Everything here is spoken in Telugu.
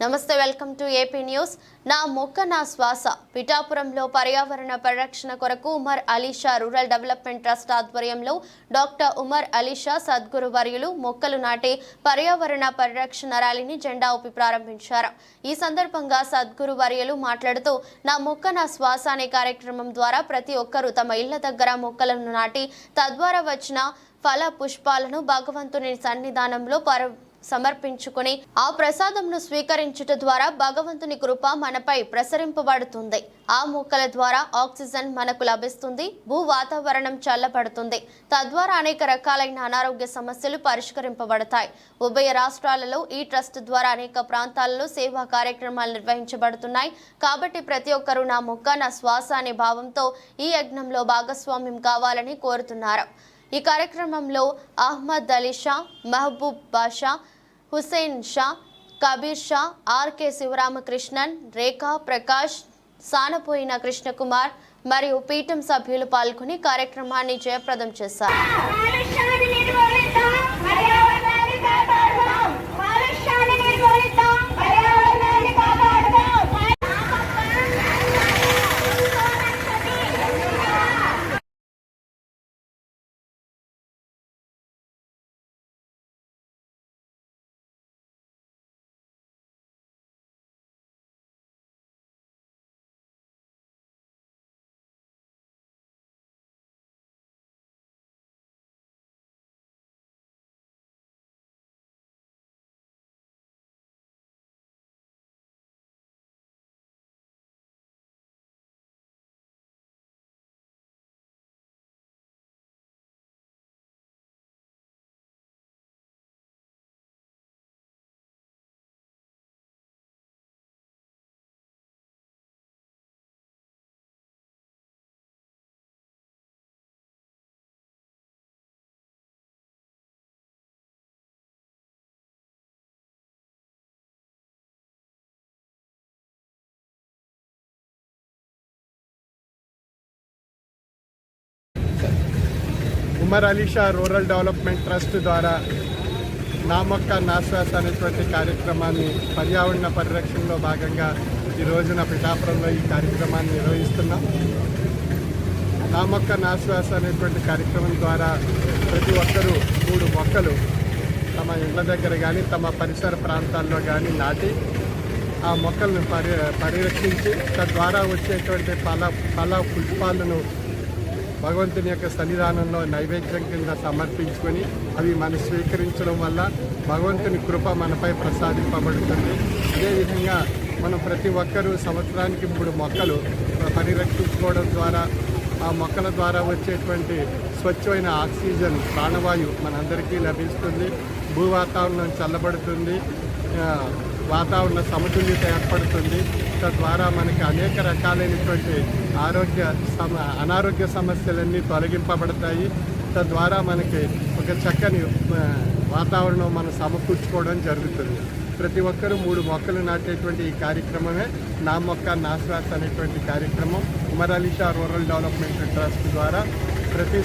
నమస్తే, వెల్కమ్ టు ఏపీ న్యూస్. నా మొక్క నా శ్వాస. పిఠాపురంలో పర్యావరణ పరిరక్షణ కొరకు Umar Alisha rural development trust ఆధ్వర్యంలో డాక్టర్ ఉమర్ అలీషా సద్గురు వర్యులు మొక్కలు నాటి పర్యావరణ పరిరక్షణ ర్యాలీని జెండా ఊపి ప్రారంభించారు. ఈ సందర్భంగా సద్గురు వర్యులు మాట్లాడుతూ నా మొక్క నా శ్వాస అనే కార్యక్రమం ద్వారా ప్రతి ఒక్కరూ తమ ఇళ్ల దగ్గర మొక్కలను నాటి తద్వారా వచ్చిన ఫల పుష్పాలను భగవంతుని సన్నిధానంలో సమర్పించుకుని ఆ ప్రసాదంను స్వీకరించుట ద్వారా భగవంతుని కృప మనపై ప్రసరింపబడుతుంది. ఆ మొక్కల ద్వారా ఆక్సిజన్ మనకు లభిస్తుంది, భూ వాతావరణం చల్లబడుతుంది. తద్వారా అనేక రకాలైన అనారోగ్య సమస్యలు పరిష్కరింపబడతాయి. ఉభయ రాష్ట్రాలలో ఈ ట్రస్ట్ ద్వారా అనేక ప్రాంతాలలో సేవా కార్యక్రమాలు నిర్వహించబడుతున్నాయి. కాబట్టి ప్రతి ఒక్కరూ నా మొక్క నా శ్వాస అనే భావంతో ఈ యజ్ఞంలో భాగస్వామ్యం కావాలని కోరుతున్నారు. ఈ కార్యక్రమంలో అహ్మద్ అలీ షా, మహబూబ్ బాషా, హుసేన్ షా, కబీర్ షా, ఆర్కే శివరామకృష్ణన్, రేఖా ప్రకాష్, సానపోయిన కృష్ణకుమార్ మరియు పీఠం సభ్యులు పాల్గొని కార్యక్రమాన్ని జయప్రదం చేశారు. Umar Alisha rural development trust ద్వారా నా మొక్క నా శ్వాస అనేటువంటి కార్యక్రమాన్ని పర్యావరణ పరిరక్షణలో భాగంగా ఈ రోజున పిఠాపురంలో ఈ కార్యక్రమాన్ని నిర్వహిస్తున్నాం. నా మొక్క నా శ్వాస అనేటువంటి కార్యక్రమం ద్వారా ప్రతి ఒక్కరూ 3 మొక్కలు తమ ఇళ్ల దగ్గర కానీ తమ పరిసర ప్రాంతాల్లో కానీ నాటి ఆ మొక్కలను పరిరక్షించి తద్వారా వచ్చేటువంటి ఫల పుష్పాలను భగవంతుని యొక్క సన్నిధానంలో నైవేద్యం కింద సమర్పించుకొని అవి మనం స్వీకరించడం వల్ల భగవంతుని కృప మనపై ప్రసాదింపబడుతుంది. అదేవిధంగా మనం ప్రతి ఒక్కరూ సంవత్సరానికి 3 మొక్కలు పరిరక్షించుకోవడం ద్వారా ఆ మొక్కల ద్వారా వచ్చేటువంటి స్వచ్ఛమైన ఆక్సిజన్ ప్రాణవాయు మనందరికీ లభిస్తుంది. భూ వాతావరణం చల్లబడుతుంది, వాతావరణ సమతుల్యత ఏర్పడుతుంది. తద్వారా మనకి అనేక రకాలైనటువంటి అనారోగ్య సమస్యలన్నీ తొలగింపబడతాయి. తద్వారా మనకి ఒక చక్కని వాతావరణం మనం సమకూర్చుకోవడం జరుగుతుంది. ప్రతి ఒక్కరూ 3 మొక్కలు నాటేటువంటి ఈ కార్యక్రమమే నా మొక్క నా శ్వాస అనేటువంటి కార్యక్రమం Umar Alisha rural development trust ద్వారా ప్రతి